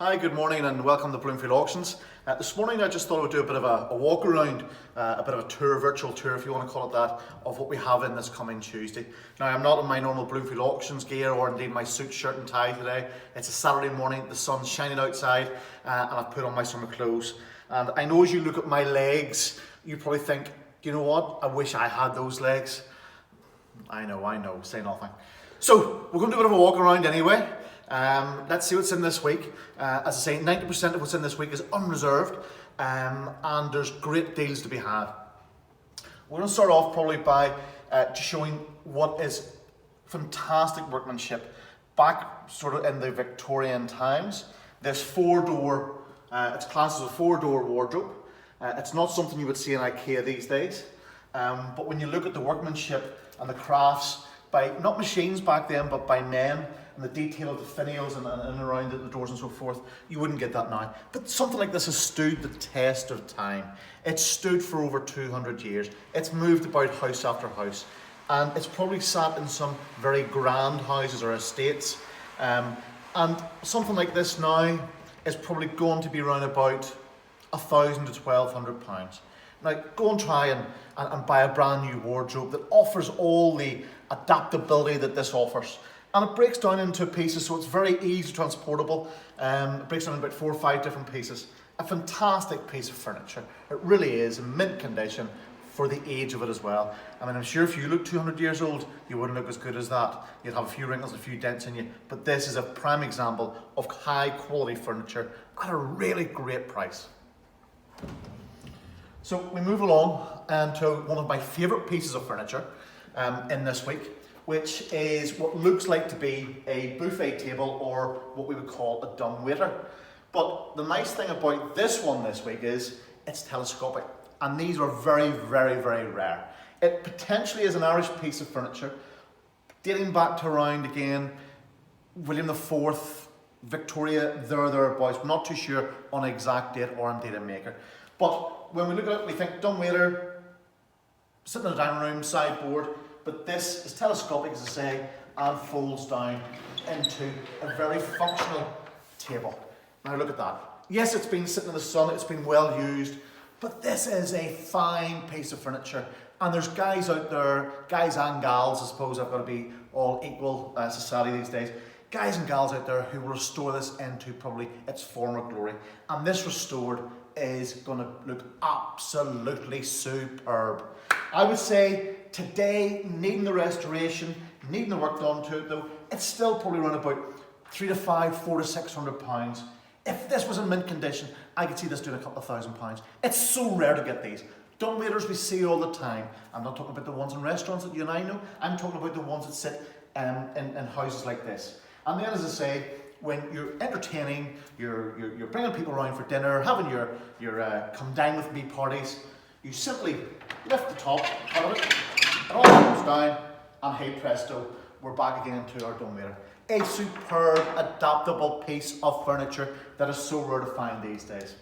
Hi, good morning and welcome to Bloomfield Auctions. This morning I just thought I would do a bit of a walk around, a bit of a tour, virtual tour if you want to call it that, of what we have in this coming Tuesday. Now I'm not in my normal Bloomfield Auctions gear or indeed my suit, shirt and tie today. It's a Saturday morning, the sun's shining outside and I've put on my summer clothes. And I know as you look at my legs, you probably think, you know what, I wish I had those legs. I know, say nothing. So we're going to do a bit of a walk around anyway. Let's see what's in this week. As I say, 90% of what's in this week is unreserved, and there's great deals to be had. We're going to start off probably by just showing what is fantastic workmanship back sort of in the Victorian times. This four-door, it's classed as a four-door wardrobe. It's not something you would see in IKEA these days, but when you look at the workmanship and the crafts by, not machines back then, but by men, and the detail of the finials and around the doors and so forth, you wouldn't get that now. But something like this has stood the test of time. It's stood for over 200 years. It's moved about house after house. And it's probably sat in some very grand houses or estates. And something like this now is probably going to be around about £1,000 to £1,200. Now, go and try and buy a brand new wardrobe that offers all the adaptability that this offers. And it breaks down into pieces, so it's very easy transportable. It breaks down into about 4 or 5 different pieces. A fantastic piece of furniture. It really is in mint condition for the age of it as well. I mean, I'm sure if you look 200 years old, you wouldn't look as good as that. You'd have a few wrinkles, a few dents in you. But this is a prime example of high quality furniture at a really great price. So we move along to one of my favourite pieces of furniture in this week, which is what looks like to be a buffet table or what we would call a dumbwaiter. But the nice thing about this one this week is it's telescopic, and these are very, very, very rare. It potentially is an Irish piece of furniture dating back to around again William IV, Victoria, thereabouts. We're not too sure on exact date or indeed a maker. But when we look at it, we think dumbwaiter, sitting in the dining room, sideboard. But this is telescopic, as I say, and folds down into a very functional table. Now look at that. Yes, it's been sitting in the sun, it's been well used, but this is a fine piece of furniture. And there's guys out there, guys and gals, I suppose I've got to be all equal society these days, guys and gals out there who will restore this into probably its former glory. And this restored is going to look absolutely superb. I would say today, needing the restoration, needing the work done to it though, it's still probably around about £300 to £500, £400 to £600. If this was in mint condition, I could see this doing a couple of £1,000. It's so rare to get these. Dumbwaiters we see all the time. I'm not talking about the ones in restaurants that you and I know. I'm talking about the ones that sit in houses like this. And then, as I say, when you're entertaining, you're bringing people around for dinner, having your come dine with me parties, you simply lift the top out of it, it all comes down, and hey presto, we're back again to our dumbwaiter. A superb, adaptable piece of furniture that is so rare to find these days.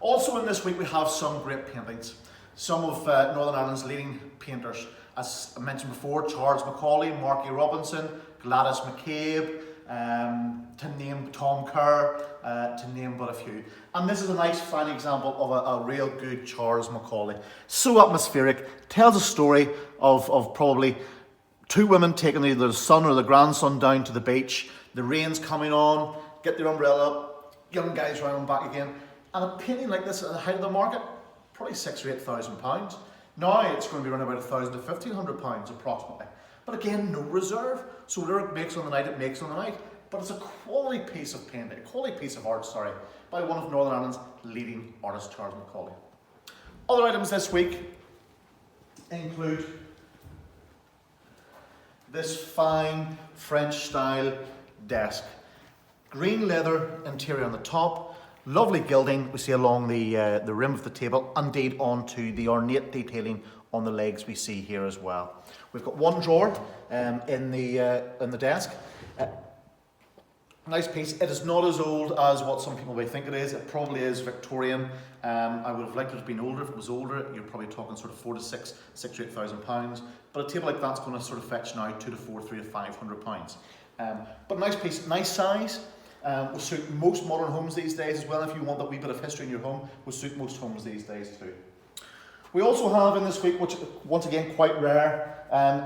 Also in this week we have some great paintings. Some of Northern Ireland's leading painters, as I mentioned before, Charles Macaulay, Marky Robinson, Gladys McCabe, to name Tom Kerr, to name but a few. And this is a nice fine example of a real good Charles Macaulay. So atmospheric, tells a story of probably 2 women taking either the son or the grandson down to the beach, the rain's coming on, get their umbrella up, young guys round and back again. And a painting like this at the height of the market, probably £6,000 or £8,000. Now it's going to be around about £1,000 to £1,500 approximately. But again, no reserve. So whatever it makes on the night, it makes on the night. But it's a quality piece of painting, a quality piece of art, by one of Northern Ireland's leading artists, Charles Macaulay. Other items this week include this fine French style desk. Green leather interior on the top, lovely gilding we see along the rim of the table, indeed onto the ornate detailing on the legs we see here as well. We've got one drawer in the desk. Nice piece. It is not as old as what some people may think it is. It probably is Victorian. I would have liked it to have been older. If it was older, you're probably talking sort of £4,000 to £6,000 to £8,000. But a table like that's going to sort of fetch now £2,000 to £4,000, £3,000 to £500. But nice piece, nice size. will suit most modern homes these days as well. If you want that wee bit of history in your home, will suit most homes these days too. We also have in this week, which once again quite rare,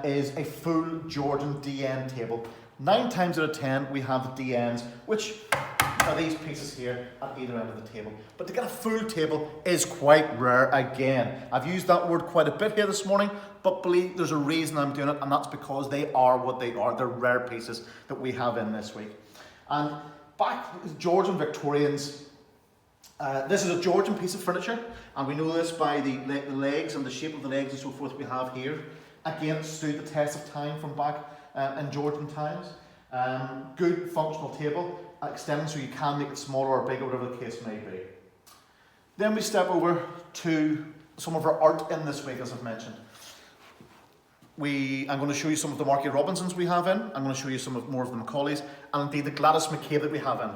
is a full Georgian DN table. 9 times out of 10 we have the DNs, which are these pieces here at either end of the table. But to get a full table is quite rare again. I've used that word quite a bit here this morning, but believe there's a reason I'm doing it, and that's because they are what they are. They're rare pieces that we have in this week. And back Georgian Victorians, this is a Georgian piece of furniture, and we know this by the legs and the shape of the legs and so forth we have here. Again, it stood the test of time from back in Georgian times. Good functional table, extending so you can make it smaller or bigger, whatever the case may be. Then we step over to some of our art in this week, as I've mentioned. I'm going to show you some of the Marky Robinsons we have in. I'm going to show you more of the Macaulays, and indeed the Gladys McCabe that we have in.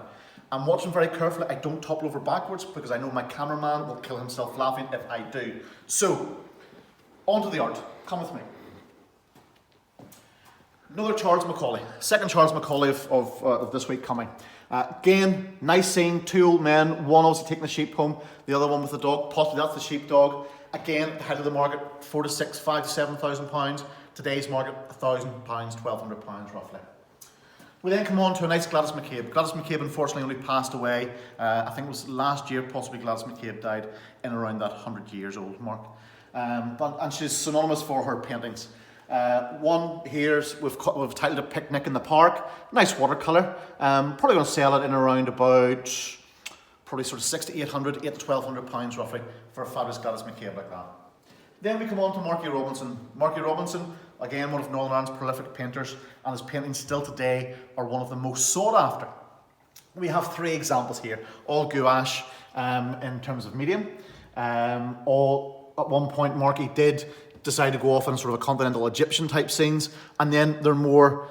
I'm watching very carefully. I don't topple over backwards because I know my cameraman will kill himself laughing if I do. So, on to the art. Come with me. Another Charles Macaulay. Second Charles Macaulay of this week coming. Again, nice scene. 2 old men. One obviously taking the sheep home. The other one with the dog. Possibly that's the sheepdog. Again, at the height of the market, 4 to 6, 5 to 7,000 pounds. Today's market, £1,000, £1,200 roughly. We then come on to a nice Gladys McCabe. Gladys McCabe unfortunately only passed away, I think it was last year, possibly Gladys McCabe died in around that 100 years old mark. And she's synonymous for her paintings. One here, we've titled it Picnic in the Park. Nice watercolour. Probably going to sell it in around about, probably sort of 6 to 800, 8 to 1,200 pounds roughly for a fabulous Gladys McCabe like that. Then we come on to Marky Robinson. Marky Robinson, again, one of Northern Ireland's prolific painters, and his paintings still today are one of the most sought after. We have 3 examples here, all gouache in terms of medium. All at one point, Marky did decide to go off on sort of a continental Egyptian type scenes, and then they're more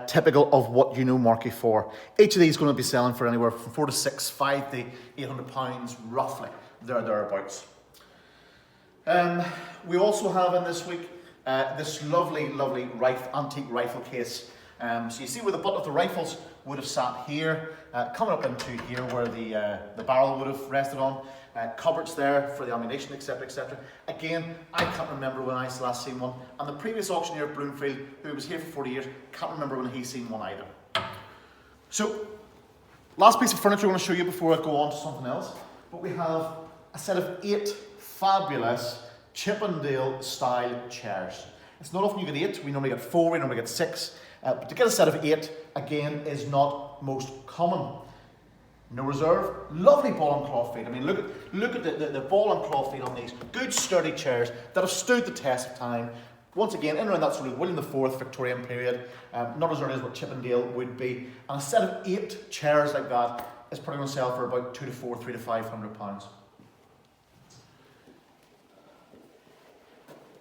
typical of what you know Marky for. Each of these is going to be selling for anywhere from 4 to 6, 5 to 800 pounds roughly, thereabouts. We also have in this week this lovely antique rifle case. So you see where the butt of the rifles would have sat here, coming up into here where the barrel would have rested on. Cupboards there for the ammunition, etc, etc. Again, I can't remember when I last seen one, and the previous auctioneer, Bloomfield, who was here for 40 years, can't remember when he's seen one either. So, last piece of furniture I want to show you before I go on to something else, but we have a set of 8 fabulous Chippendale style chairs. It's not often you get 8, we normally get 4, we normally get 6, but to get a set of 8, again, is not most common. No reserve, lovely ball and claw feet. I mean, look at the ball and claw feet on these. Good sturdy chairs that have stood the test of time. Once again, in around that sort of William IV Victorian period, not as early as what Chippendale would be. And a set of 8 chairs like that is probably going to sell for about 2 to 4, 3 to 500 pounds.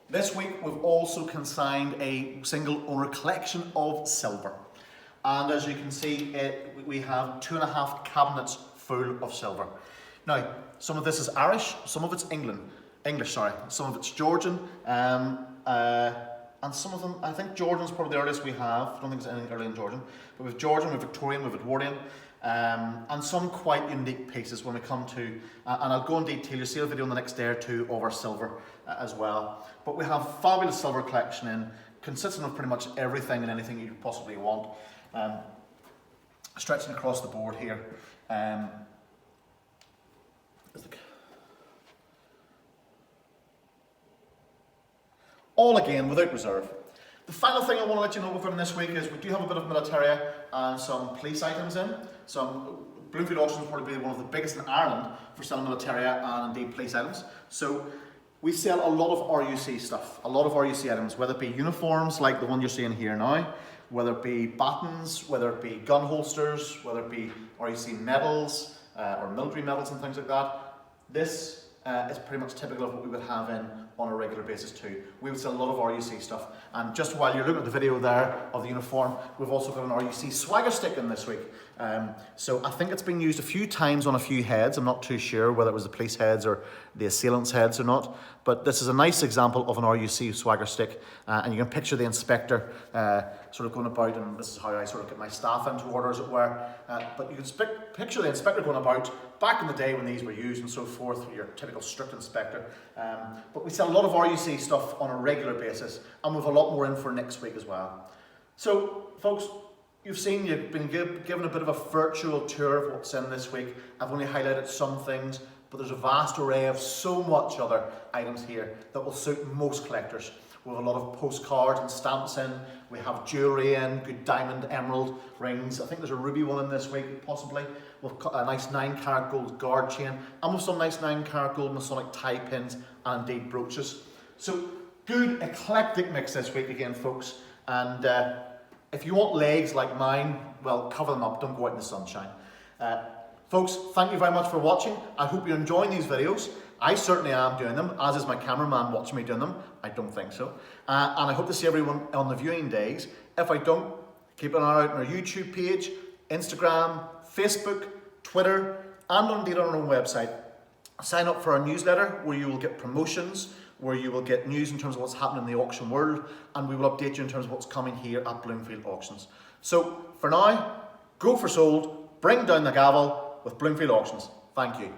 This week we've also consigned a single owner collection of silver. And as you can see, we have 2.5 cabinets full of silver. Now, some of this is Irish, some of it's English, some of it's Georgian, and some of them, I think Georgian's probably the earliest we have. I don't think there's anything early in Georgian. But we have Georgian, we have Victorian, we have Edwardian, and some quite unique pieces when we come to, and I'll go in detail, you'll see a video in the next day or two of our silver as well. But we have fabulous silver collection in, consisting of pretty much everything and anything you could possibly want. Stretching across the board here. All again without reserve. The final thing I want to let you know about this week is we do have a bit of militaria and some police items in. Bloomfield Auctions will probably be one of the biggest in Ireland for selling militaria and indeed police items. So we sell a lot of RUC stuff, a lot of RUC items, whether it be uniforms like the one you're seeing here now, whether it be batons, whether it be gun holsters, whether it be RUC medals or military medals and things like that. This is pretty much typical of what we would have in on a regular basis too. We would sell a lot of RUC stuff. And just while you're looking at the video there of the uniform, we've also got an RUC swagger stick in this week. So I think it's been used a few times on a few heads. I'm not too sure whether it was the police heads or the assailants' heads or not, but this is a nice example of an RUC swagger stick, and you can picture the inspector sort of going about, and this is how I sort of get my staff into order, as it were, but you can picture the inspector going about back in the day when these were used and so forth, your typical strict inspector. But we sell a lot of RUC stuff on a regular basis, and we've a lot more in for next week as well. So folks, you've been given a bit of a virtual tour of what's in this week. I've only highlighted some things, but there's a vast array of so much other items here that will suit most collectors. We have a lot of postcards and stamps in. We have jewellery in, good diamond, emerald rings. I think there's a ruby one in this week, possibly. We've got a nice 9-carat gold guard chain, and with some nice 9-carat gold Masonic tie pins and indeed brooches. So good eclectic mix this week again, folks. And if you want legs like mine, well, cover them up, don't go out in the sunshine. Folks, thank you very much for watching. I hope you're enjoying these videos. I certainly am doing them, as is my cameraman watching me doing them. I don't think so. And I hope to see everyone on the viewing days. If I don't, keep an eye out on our YouTube page, Instagram, Facebook, Twitter, and indeed on our own website. Sign up for our newsletter where you will get promotions, where you will get news in terms of what's happening in the auction world, and we will update you in terms of what's coming here at Bloomfield Auctions. So for now, go for sold, bring down the gavel with Bloomfield Auctions. Thank you.